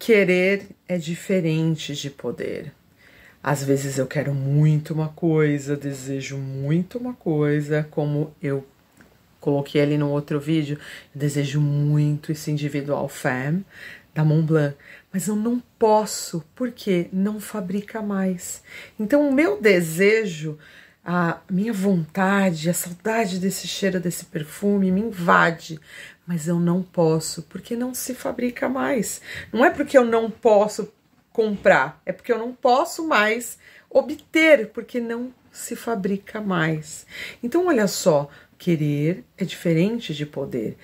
querer é diferente de poder. Às vezes eu quero muito uma coisa, desejo muito uma coisa, como eu coloquei ali no outro vídeo, eu desejo muito esse Individual Femme da Montblanc, mas eu não posso, porque não fabrica mais. Então o meu desejo, a minha vontade, a saudade desse cheiro, desse perfume me invade, mas eu não posso, porque não se fabrica mais. Não é porque eu não posso comprar, é porque eu não posso mais obter, porque não se fabrica mais. Então olha só, querer é diferente de poder.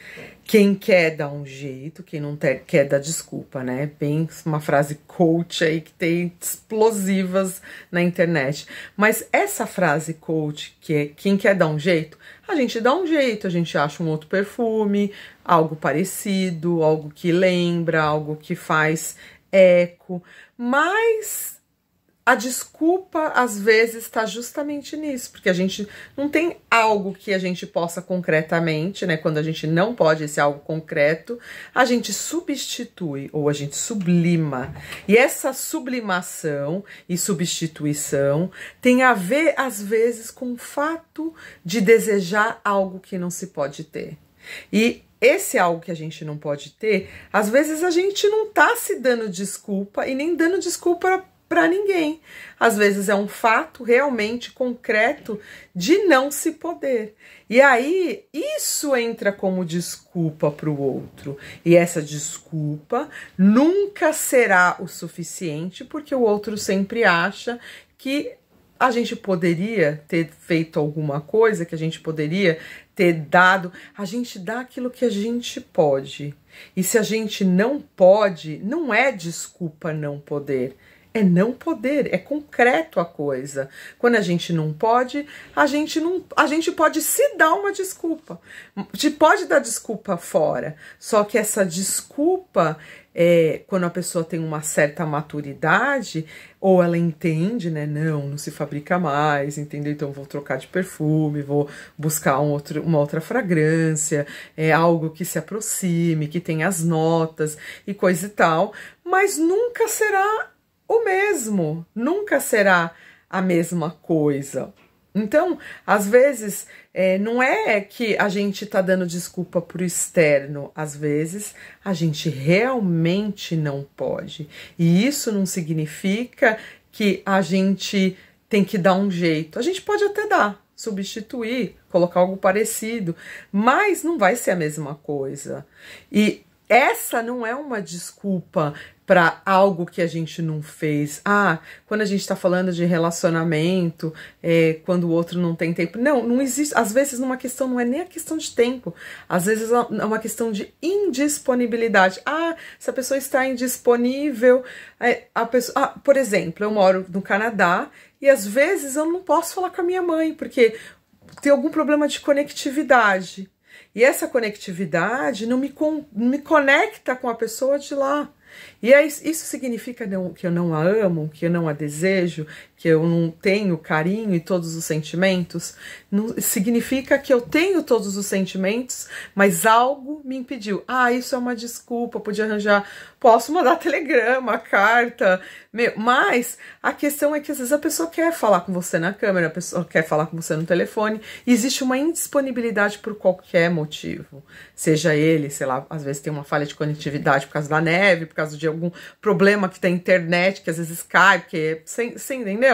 Quem quer dá um jeito, quem não quer dá desculpa, né? Bem uma frase coach aí que tem explosivas na internet. Mas essa frase coach, que é quem quer dar um jeito, a gente dá um jeito, a gente acha um outro perfume, algo parecido, algo que lembra, algo que faz eco, mas a desculpa, às vezes, está justamente nisso, porque a gente não tem algo que a gente possa concretamente, né? Quando a gente não pode esse algo concreto, a gente substitui ou a gente sublima. E essa sublimação e substituição tem a ver, às vezes, com o fato de desejar algo que não se pode ter. E esse algo que a gente não pode ter, às vezes a gente não tá se dando desculpa e nem dando desculpa para ninguém. Às vezes é um fato realmente concreto de não se poder. E aí isso entra como desculpa para o outro. E essa desculpa nunca será o suficiente, porque o outro sempre acha que a gente poderia ter feito alguma coisa, que a gente poderia ter dado. A gente dá aquilo que a gente pode. E se a gente não pode, não é desculpa não poder. É não poder, é concreto a coisa. Quando a gente não pode, a gente pode se dar uma desculpa. A gente pode dar desculpa fora. Só que essa desculpa, quando a pessoa tem uma certa maturidade, ou ela entende, né? Não se fabrica mais, entendeu? Então vou trocar de perfume, vou buscar uma outra fragrância, algo que se aproxime, que tenha as notas e coisa e tal. Mas nunca será o mesmo, nunca será a mesma coisa. Então, às vezes, não é que a gente tá dando desculpa pro externo, às vezes a gente realmente não pode. E isso não significa que a gente tem que dar um jeito. A gente pode até dar, substituir, colocar algo parecido, mas não vai ser a mesma coisa. E essa não é uma desculpa para algo que a gente não fez. Quando a gente está falando de relacionamento, quando o outro não tem tempo. Não existe. Às vezes, numa questão, não é nem a questão de tempo. Às vezes é uma questão de indisponibilidade. Se a pessoa está indisponível, por exemplo, eu moro no Canadá e às vezes eu não posso falar com a minha mãe, porque tem algum problema de conectividade. E essa conectividade não me conecta com a pessoa de lá. E aí, isso significa que eu não a amo, que eu não a desejo, que eu não tenho carinho e todos os sentimentos? Não, significa que eu tenho todos os sentimentos, mas algo me impediu. Isso é uma desculpa, podia arranjar, posso mandar telegrama, carta, mas a questão é que às vezes a pessoa quer falar com você na câmera, a pessoa quer falar com você no telefone, e existe uma indisponibilidade por qualquer motivo, seja ele, sei lá, às vezes tem uma falha de conectividade por causa da neve, por causa de algum problema que tem internet, que às vezes cai, porque você entendeu?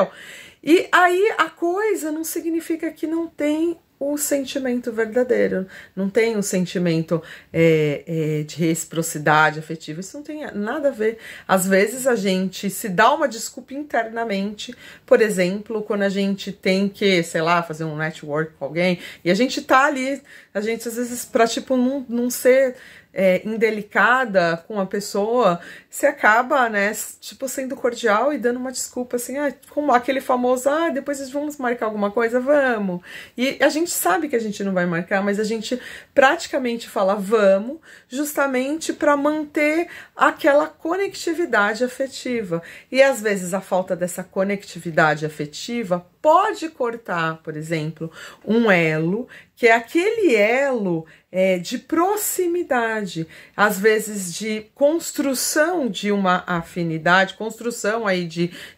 E aí a coisa não significa que não tem o sentimento verdadeiro, não tem o sentimento de reciprocidade afetiva, isso não tem nada a ver. Às vezes a gente se dá uma desculpa internamente, por exemplo, quando a gente tem que, sei lá, fazer um network com alguém, e a gente tá ali, a gente às vezes pra tipo não ser indelicada com a pessoa, você acaba, né, tipo, sendo cordial e dando uma desculpa, assim, como aquele famoso, depois vamos marcar alguma coisa, vamos. E a gente sabe que a gente não vai marcar, mas a gente praticamente fala vamos, justamente para manter aquela conectividade afetiva. E às vezes a falta dessa conectividade afetiva pode cortar, por exemplo, um elo, que é aquele elo de proximidade, às vezes de construção de uma afinidade, construção aí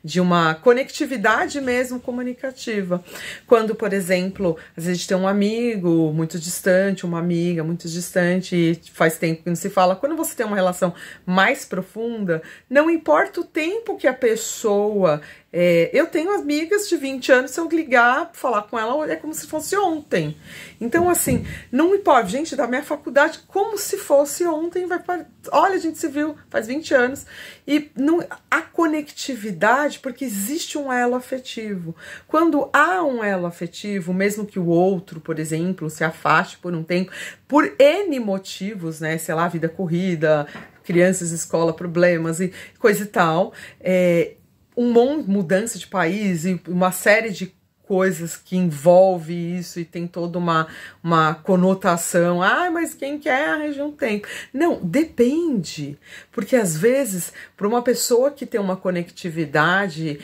de uma conectividade mesmo comunicativa. Quando, por exemplo, às vezes a gente tem um amigo muito distante, uma amiga muito distante, e faz tempo que não se fala. Quando você tem uma relação mais profunda, não importa o tempo que a pessoa... eu tenho amigas de 20 anos, se eu ligar, falar com ela, é como se fosse ontem. Então, assim, não importa, gente, da minha faculdade, como se fosse ontem, olha, a gente se viu faz 20 anos. E não, a conectividade, porque existe um elo afetivo. Quando há um elo afetivo, mesmo que o outro, por exemplo, se afaste por um tempo, por N motivos, né, sei lá, vida corrida, crianças, escola, problemas e coisa e tal, mudança de país e uma série de coisas que envolve isso e tem toda uma conotação. Mas quem quer arranja um tempo. Não, depende. Porque às vezes, para uma pessoa que tem uma conectividade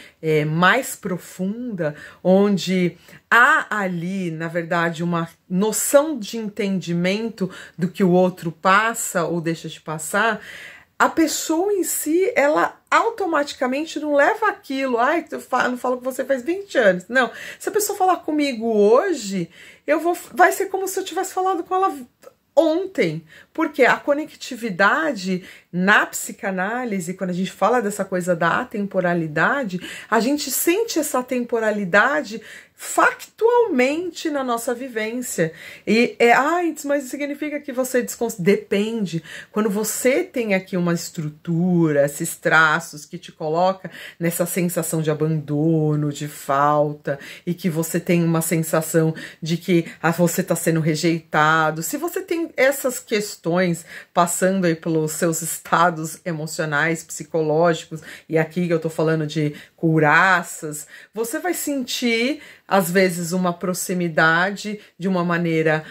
mais profunda, onde há ali, na verdade, uma noção de entendimento do que o outro passa ou deixa de passar, a pessoa em si, ela automaticamente não leva aquilo. Eu não falo com você faz 20 anos. Não. Se a pessoa falar comigo hoje, vai ser como se eu tivesse falado com ela ontem. Porque a conectividade na psicanálise, quando a gente fala dessa coisa da atemporalidade, a gente sente essa temporalidade factualmente na nossa vivência. E mas isso significa que você depende. Quando você tem aqui uma estrutura, esses traços que te coloca nessa sensação de abandono, de falta, e que você tem uma sensação de que você está sendo rejeitado, se você tem essas questões passando aí pelos seus estados emocionais, psicológicos, e aqui eu tô falando de couraças, você vai sentir às vezes uma proximidade de uma maneira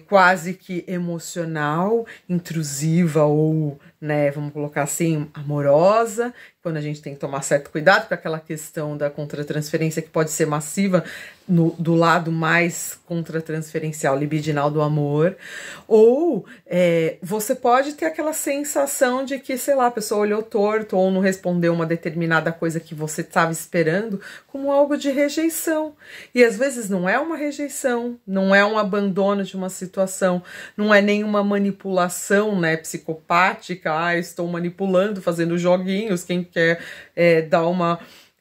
quase que emocional, intrusiva ou, né, vamos colocar assim, amorosa, quando a gente tem que tomar certo cuidado com aquela questão da contratransferência que pode ser massiva do lado mais contratransferencial, libidinal do amor, ou você pode ter aquela sensação de que, sei lá, a pessoa olhou torto ou não respondeu uma determinada coisa que você estava esperando como algo de rejeição. E às vezes não é uma rejeição, não é um abandono de uma situação, não é nenhuma manipulação, né, psicopática, estou manipulando, fazendo joguinhos, quem quer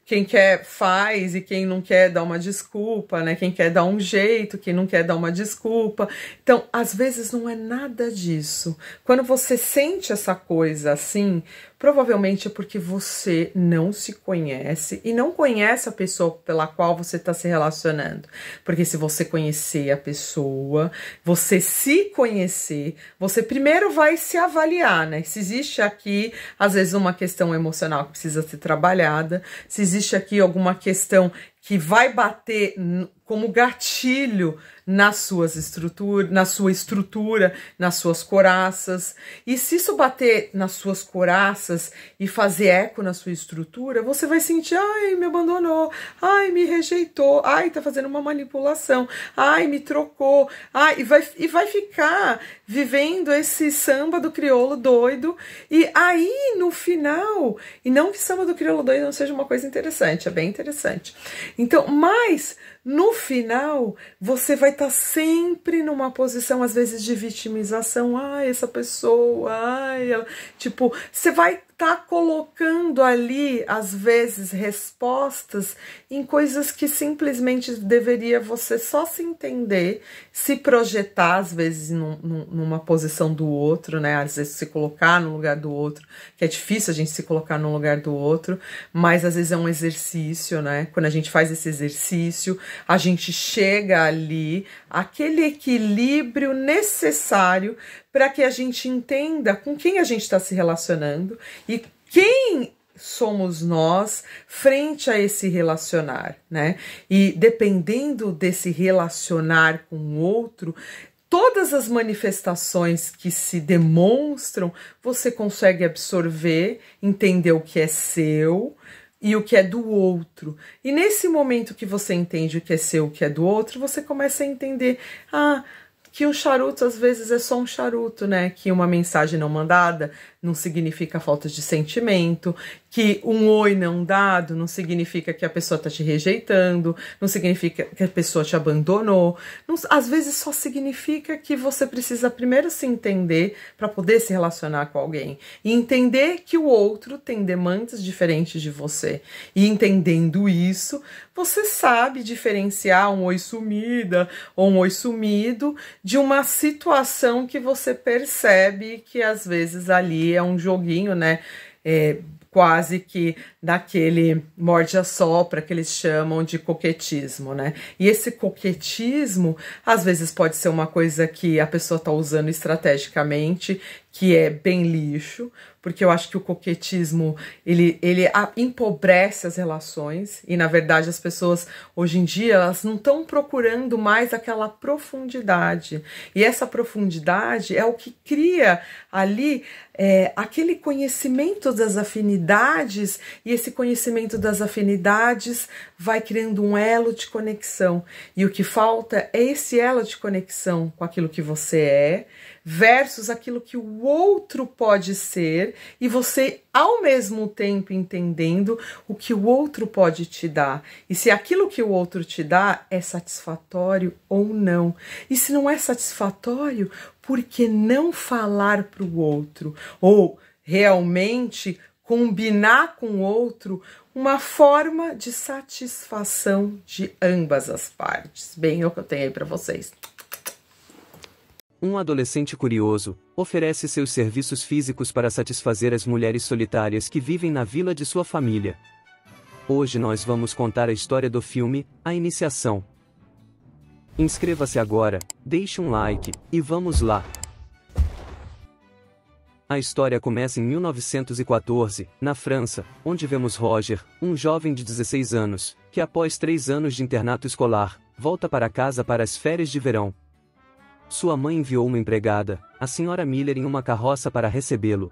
quem quer faz e quem não quer dá uma desculpa, né? Quem quer dar um jeito, quem não quer dar uma desculpa. Então, às vezes não é nada disso. Quando você sente essa coisa assim, provavelmente é porque você não se conhece e não conhece a pessoa pela qual você está se relacionando. Porque se você conhecer a pessoa, você se conhecer, você primeiro vai se avaliar, né? Se existe aqui, às vezes, uma questão emocional que precisa ser trabalhada, se existe aqui alguma questão que vai bater como gatilho nas suas estruturas, na sua estrutura, nas suas coraças. E se isso bater nas suas coraças e fazer eco na sua estrutura, você vai sentir, me abandonou, me rejeitou, tá fazendo uma manipulação, me trocou, e vai ficar vivendo esse samba do crioulo doido. E aí, no final, e não que samba do crioulo doido não seja uma coisa interessante, é bem interessante. Então, mas no final, você vai estar sempre numa posição, às vezes, de vitimização. Essa pessoa, ela... Tipo, você vai estar colocando ali, às vezes, respostas em coisas que simplesmente deveria você só se entender, se projetar, às vezes, numa posição do outro, né? Às vezes, se colocar no lugar do outro, que é difícil a gente se colocar no lugar do outro, mas às vezes é um exercício, né? Quando a gente faz esse exercício, a gente chega ali, aquele equilíbrio necessário para que a gente entenda com quem a gente está se relacionando e quem somos nós frente a esse relacionar, né? E dependendo desse relacionar com o outro, todas as manifestações que se demonstram, você consegue absorver, entender o que é seu e o que é do outro. E nesse momento que você entende o que é seu, o que é do outro, você começa a entender, que um charuto às vezes é só um charuto, né? Que uma mensagem não mandada não significa falta de sentimento, que um oi não dado não significa que a pessoa tá te rejeitando, não significa que a pessoa te abandonou, não, às vezes só significa que você precisa primeiro se entender para poder se relacionar com alguém e entender que o outro tem demandas diferentes de você. E entendendo isso, você sabe diferenciar um oi sumida ou um oi sumido de uma situação que você percebe que às vezes ali é um joguinho, né? Quase que daquele morde-a-sopra que eles chamam de coquetismo, né? E esse coquetismo, às vezes pode ser uma coisa que a pessoa tá usando estrategicamente, que é bem lixo, porque eu acho que o coquetismo, ele empobrece as relações, e na verdade as pessoas, hoje em dia, elas não estão procurando mais aquela profundidade, e essa profundidade é o que cria ali aquele conhecimento das afinidades, e esse conhecimento das afinidades vai criando um elo de conexão, e o que falta é esse elo de conexão com aquilo que você é, versus aquilo que o outro pode ser, e você ao mesmo tempo entendendo o que o outro pode te dar, e se aquilo que o outro te dá é satisfatório ou não, e se não é satisfatório, por que não falar para o outro, ou realmente combinar com o outro uma forma de satisfação de ambas as partes. Bem, é o que eu tenho aí para vocês. Um adolescente curioso oferece seus serviços físicos para satisfazer as mulheres solitárias que vivem na vila de sua família. Hoje nós vamos contar a história do filme A Iniciação. Inscreva-se agora, deixe um like, e vamos lá! A história começa em 1914, na França, onde vemos Roger, um jovem de 16 anos, que após 3 anos de internato escolar, volta para casa para as férias de verão. Sua mãe enviou uma empregada, a Sra. Miller, em uma carroça para recebê-lo.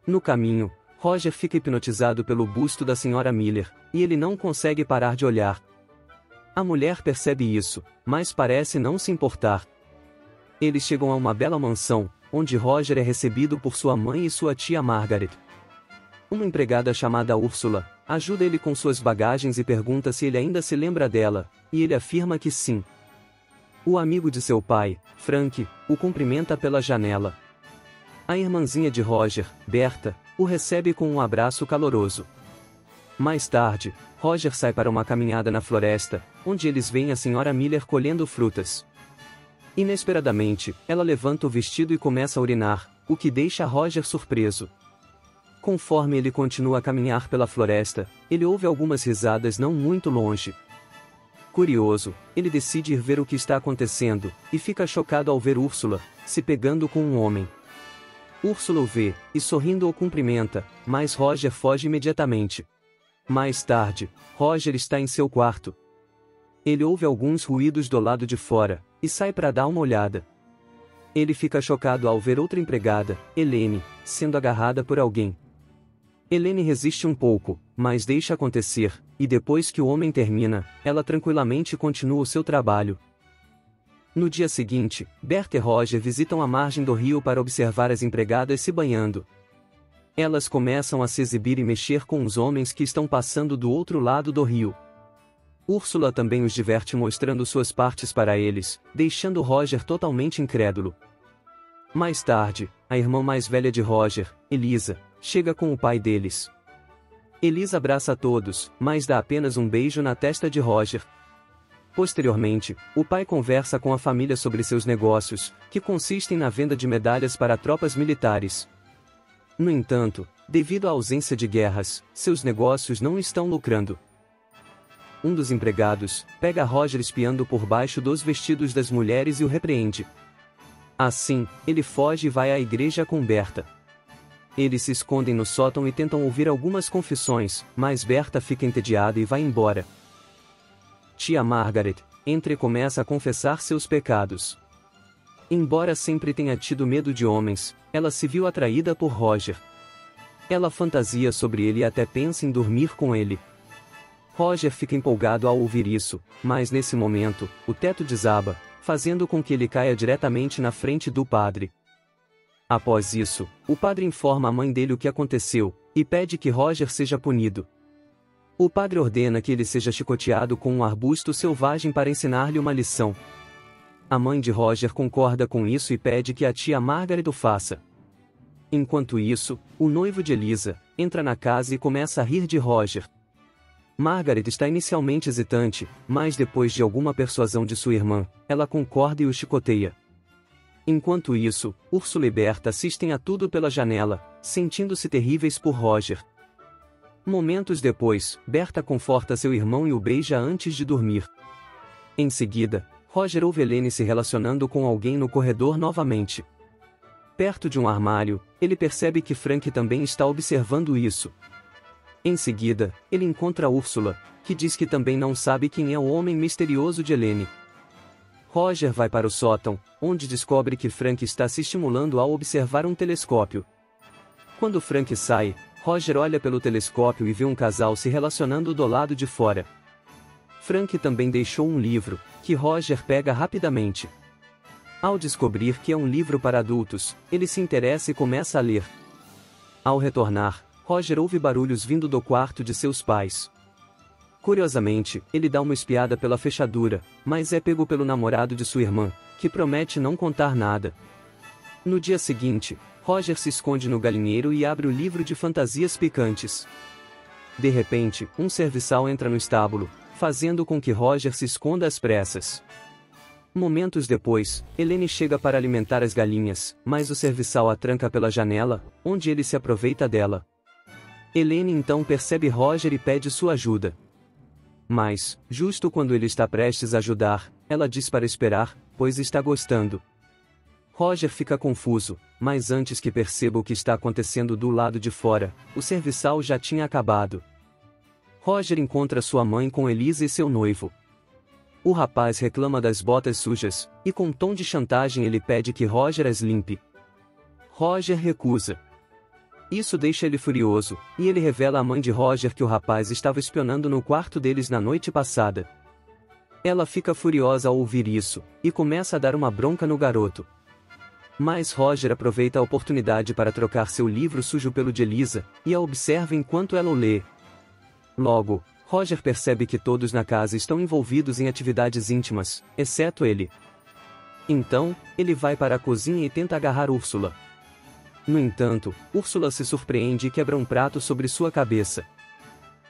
No caminho, Roger fica hipnotizado pelo busto da Sra. Miller, e ele não consegue parar de olhar. A mulher percebe isso, mas parece não se importar. Eles chegam a uma bela mansão, onde Roger é recebido por sua mãe e sua tia Margaret. Uma empregada chamada Úrsula ajuda ele com suas bagagens e pergunta se ele ainda se lembra dela, e ele afirma que sim. O amigo de seu pai, Frank, o cumprimenta pela janela. A irmãzinha de Roger, Berta, o recebe com um abraço caloroso. Mais tarde, Roger sai para uma caminhada na floresta, onde eles veem a Sra. Miller colhendo frutas. Inesperadamente, ela levanta o vestido e começa a urinar, o que deixa Roger surpreso. Conforme ele continua a caminhar pela floresta, ele ouve algumas risadas não muito longe. Curioso, ele decide ir ver o que está acontecendo, e fica chocado ao ver Úrsula se pegando com um homem. Úrsula o vê, e sorrindo o cumprimenta, mas Roger foge imediatamente. Mais tarde, Roger está em seu quarto. Ele ouve alguns ruídos do lado de fora, e sai para dar uma olhada. Ele fica chocado ao ver outra empregada, Helene, sendo agarrada por alguém. Helene resiste um pouco, mas deixa acontecer, e depois que o homem termina, ela tranquilamente continua o seu trabalho. No dia seguinte, Berta e Roger visitam a margem do rio para observar as empregadas se banhando. Elas começam a se exibir e mexer com os homens que estão passando do outro lado do rio. Úrsula também os diverte mostrando suas partes para eles, deixando Roger totalmente incrédulo. Mais tarde, a irmã mais velha de Roger, Elisa, chega com o pai deles. Elisa abraça a todos, mas dá apenas um beijo na testa de Roger. Posteriormente, o pai conversa com a família sobre seus negócios, que consistem na venda de medalhas para tropas militares. No entanto, devido à ausência de guerras, seus negócios não estão lucrando. Um dos empregados pega Roger espiando por baixo dos vestidos das mulheres e o repreende. Assim, ele foge e vai à igreja com Berta. Eles se escondem no sótão e tentam ouvir algumas confissões, mas Berta fica entediada e vai embora. Tia Margaret entra e começa a confessar seus pecados. Embora sempre tenha tido medo de homens, ela se viu atraída por Roger. Ela fantasia sobre ele e até pensa em dormir com ele. Roger fica empolgado ao ouvir isso, mas nesse momento, o teto desaba, fazendo com que ele caia diretamente na frente do padre. Após isso, o padre informa a mãe dele o que aconteceu, e pede que Roger seja punido. O padre ordena que ele seja chicoteado com um arbusto selvagem para ensinar-lhe uma lição. A mãe de Roger concorda com isso e pede que a tia Margaret o faça. Enquanto isso, o noivo de Elisa entra na casa e começa a rir de Roger. Margaret está inicialmente hesitante, mas depois de alguma persuasão de sua irmã, ela concorda e o chicoteia. Enquanto isso, Úrsula e Berta assistem a tudo pela janela, sentindo-se terríveis por Roger. Momentos depois, Berta conforta seu irmão e o beija antes de dormir. Em seguida, Roger ouve Helene se relacionando com alguém no corredor novamente. Perto de um armário, ele percebe que Frank também está observando isso. Em seguida, ele encontra Úrsula, que diz que também não sabe quem é o homem misterioso de Helene. Roger vai para o sótão, onde descobre que Frank está se estimulando ao observar um telescópio. Quando Frank sai, Roger olha pelo telescópio e vê um casal se relacionando do lado de fora. Frank também deixou um livro, que Roger pega rapidamente. Ao descobrir que é um livro para adultos, ele se interessa e começa a ler. Ao retornar, Roger ouve barulhos vindo do quarto de seus pais. Curiosamente, ele dá uma espiada pela fechadura, mas é pego pelo namorado de sua irmã, que promete não contar nada. No dia seguinte, Roger se esconde no galinheiro e abre o livro de fantasias picantes. De repente, um serviçal entra no estábulo, fazendo com que Roger se esconda às pressas. Momentos depois, Helene chega para alimentar as galinhas, mas o serviçal a tranca pela janela, onde ele se aproveita dela. Helene então percebe Roger e pede sua ajuda. Mas, justo quando ele está prestes a ajudar, ela diz para esperar, pois está gostando. Roger fica confuso, mas antes que perceba o que está acontecendo do lado de fora, o serviçal já tinha acabado. Roger encontra sua mãe com Elisa e seu noivo. O rapaz reclama das botas sujas, e com tom de chantagem ele pede que Roger as limpe. Roger recusa. Isso deixa ele furioso, e ele revela à mãe de Roger que o rapaz estava espionando no quarto deles na noite passada. Ela fica furiosa ao ouvir isso, e começa a dar uma bronca no garoto. Mas Roger aproveita a oportunidade para trocar seu livro sujo pelo de Elisa, e a observa enquanto ela o lê. Logo, Roger percebe que todos na casa estão envolvidos em atividades íntimas, exceto ele. Então, ele vai para a cozinha e tenta agarrar Úrsula. No entanto, Úrsula se surpreende e quebra um prato sobre sua cabeça.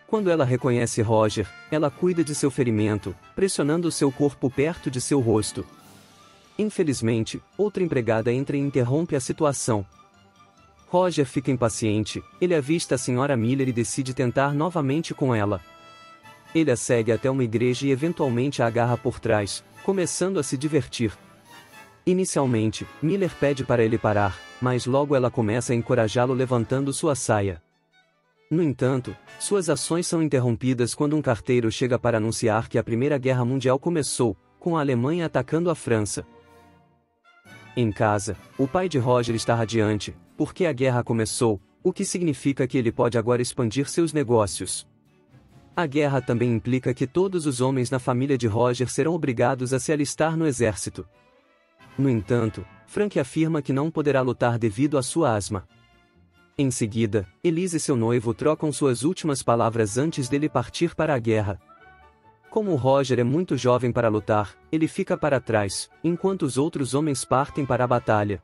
Quando ela reconhece Roger, ela cuida de seu ferimento, pressionando seu corpo perto de seu rosto. Infelizmente, outra empregada entra e interrompe a situação. Roger fica impaciente, ele avista a Sra. Miller e decide tentar novamente com ela. Ele a segue até uma igreja e eventualmente a agarra por trás, começando a se divertir. Inicialmente, Miller pede para ele parar, mas logo ela começa a encorajá-lo levantando sua saia. No entanto, suas ações são interrompidas quando um carteiro chega para anunciar que a Primeira Guerra Mundial começou, com a Alemanha atacando a França. Em casa, o pai de Roger está radiante, porque a guerra começou, o que significa que ele pode agora expandir seus negócios. A guerra também implica que todos os homens na família de Roger serão obrigados a se alistar no exército. No entanto, Frank afirma que não poderá lutar devido à sua asma. Em seguida, Elisa e seu noivo trocam suas últimas palavras antes dele partir para a guerra. Como Roger é muito jovem para lutar, ele fica para trás, enquanto os outros homens partem para a batalha.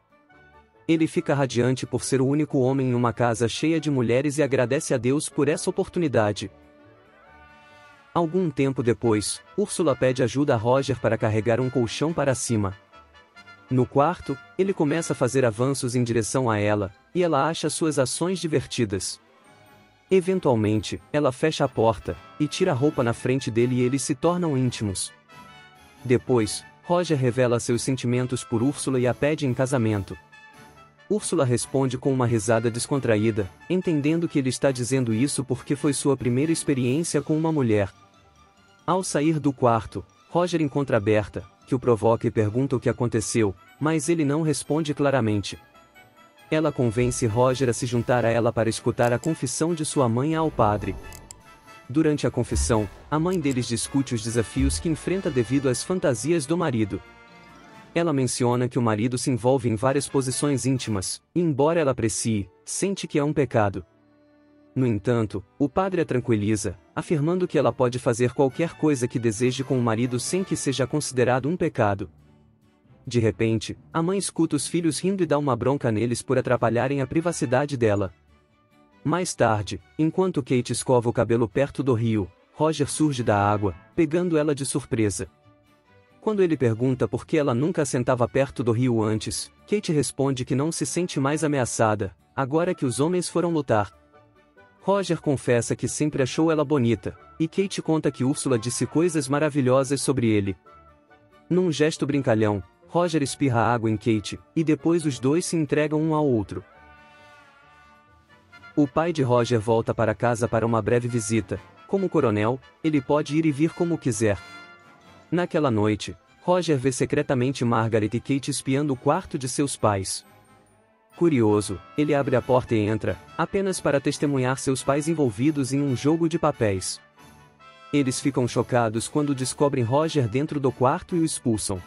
Ele fica radiante por ser o único homem em uma casa cheia de mulheres e agradece a Deus por essa oportunidade. Algum tempo depois, Úrsula pede ajuda a Roger para carregar um colchão para cima. No quarto, ele começa a fazer avanços em direção a ela, e ela acha suas ações divertidas. Eventualmente, ela fecha a porta, e tira a roupa na frente dele e eles se tornam íntimos. Depois, Roger revela seus sentimentos por Úrsula e a pede em casamento. Úrsula responde com uma risada descontraída, entendendo que ele está dizendo isso porque foi sua primeira experiência com uma mulher. Ao sair do quarto, Roger encontra Berta, que o provoca e pergunta o que aconteceu, mas ele não responde claramente. Ela convence Roger a se juntar a ela para escutar a confissão de sua mãe ao padre. Durante a confissão, a mãe deles discute os desafios que enfrenta devido às fantasias do marido. Ela menciona que o marido se envolve em várias posições íntimas, e embora ela aprecie, sente que é um pecado. No entanto, o padre a tranquiliza, afirmando que ela pode fazer qualquer coisa que deseje com o marido sem que seja considerado um pecado. De repente, a mãe escuta os filhos rindo e dá uma bronca neles por atrapalharem a privacidade dela. Mais tarde, enquanto Kate escova o cabelo perto do rio, Roger surge da água, pegando ela de surpresa. Quando ele pergunta por que ela nunca sentava perto do rio antes, Kate responde que não se sente mais ameaçada, agora que os homens foram lutar. Roger confessa que sempre achou ela bonita, e Kate conta que Úrsula disse coisas maravilhosas sobre ele. Num gesto brincalhão, Roger espirra água em Kate, e depois os dois se entregam um ao outro. O pai de Roger volta para casa para uma breve visita. Como coronel, ele pode ir e vir como quiser. Naquela noite, Roger vê secretamente Margaret e Kate espiando o quarto de seus pais. Curioso, ele abre a porta e entra, apenas para testemunhar seus pais envolvidos em um jogo de papéis. Eles ficam chocados quando descobrem Roger dentro do quarto e o expulsam.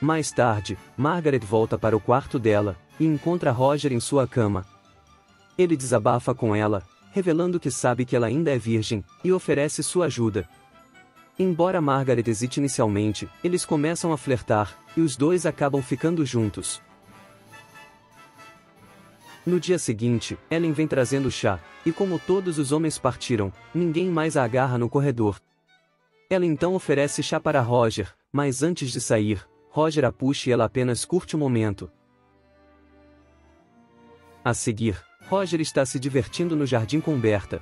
Mais tarde, Margaret volta para o quarto dela, e encontra Roger em sua cama. Ele desabafa com ela, revelando que sabe que ela ainda é virgem, e oferece sua ajuda. Embora Margaret hesite inicialmente, eles começam a flertar, e os dois acabam ficando juntos. No dia seguinte, Ellen vem trazendo chá, e como todos os homens partiram, ninguém mais a agarra no corredor. Ela então oferece chá para Roger, mas antes de sair, Roger a puxa e ela apenas curte o momento. A seguir, Roger está se divertindo no jardim com Berta.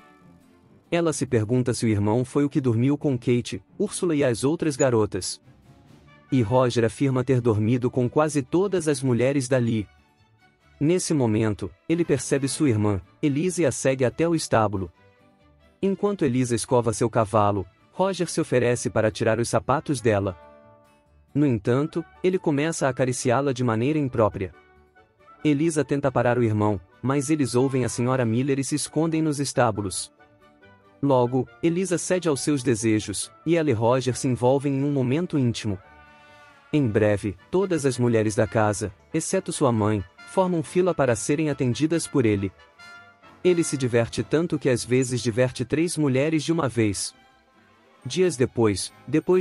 Ela se pergunta se o irmão foi o que dormiu com Kate, Úrsula e as outras garotas. E Roger afirma ter dormido com quase todas as mulheres dali. Nesse momento, ele percebe sua irmã, Elisa, e a segue até o estábulo. Enquanto Elisa escova seu cavalo, Roger se oferece para tirar os sapatos dela. No entanto, ele começa a acariciá-la de maneira imprópria. Elisa tenta parar o irmão, mas eles ouvem a Sra. Miller e se escondem nos estábulos. Logo, Elisa cede aos seus desejos, e ela e Roger se envolvem em um momento íntimo. Em breve, todas as mulheres da casa, exceto sua mãe, formam fila para serem atendidas por ele. Ele se diverte tanto que às vezes diverte 3 mulheres de uma vez. Dias depois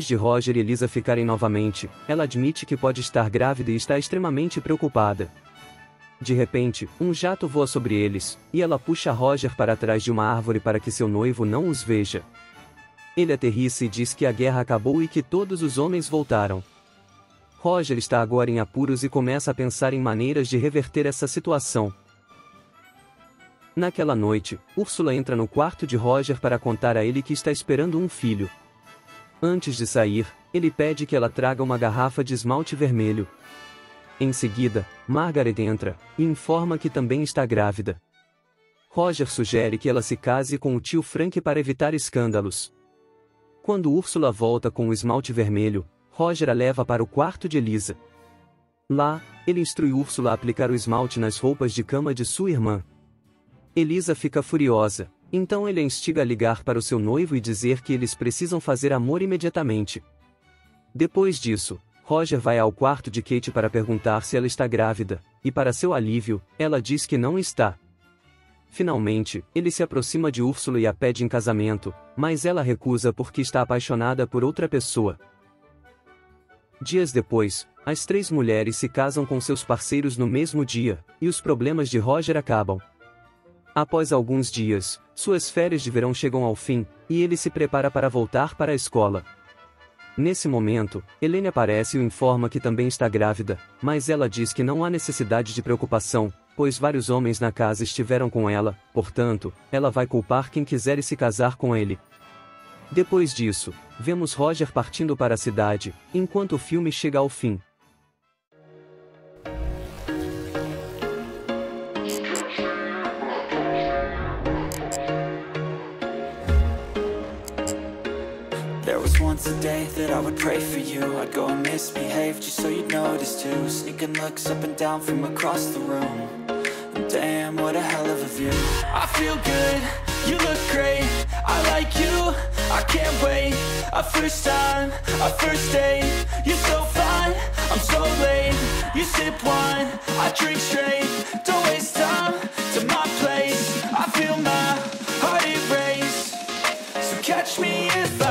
de Roger e Elisa ficarem novamente, ela admite que pode estar grávida e está extremamente preocupada. De repente, um jato voa sobre eles, e ela puxa Roger para trás de uma árvore para que seu noivo não os veja. Ele aterrissa e diz que a guerra acabou e que todos os homens voltaram. Roger está agora em apuros e começa a pensar em maneiras de reverter essa situação. Naquela noite, Úrsula entra no quarto de Roger para contar a ele que está esperando um filho. Antes de sair, ele pede que ela traga uma garrafa de esmalte vermelho. Em seguida, Margaret entra, e informa que também está grávida. Roger sugere que ela se case com o tio Frank para evitar escândalos. Quando Úrsula volta com o esmalte vermelho, Roger a leva para o quarto de Elisa. Lá, ele instrui Úrsula a aplicar o esmalte nas roupas de cama de sua irmã. Elisa fica furiosa, então ele a instiga a ligar para o seu noivo e dizer que eles precisam fazer amor imediatamente. Depois disso, Roger vai ao quarto de Kate para perguntar se ela está grávida, e para seu alívio, ela diz que não está. Finalmente, ele se aproxima de Úrsula e a pede em casamento, mas ela recusa porque está apaixonada por outra pessoa. Dias depois, as 3 mulheres se casam com seus parceiros no mesmo dia, e os problemas de Roger acabam. Após alguns dias, suas férias de verão chegam ao fim, e ele se prepara para voltar para a escola. Nesse momento, Helene aparece e o informa que também está grávida, mas ela diz que não há necessidade de preocupação, pois vários homens na casa estiveram com ela, portanto, ela vai culpar quem quiser e se casar com ele. Depois disso, vemos Roger partindo para a cidade, enquanto o filme chega ao fim. Once a day that I would pray for you, I'd go and misbehave just so you'd notice too. Sneaking looks up and down from across the room, and damn, what a hell of a view. I feel good, you look great, I like you, I can't wait. A first time, a first date, you're so fine, I'm so sip wine, I drink straight. Don't waste time to my place. I feel my heart erase. So catch me if I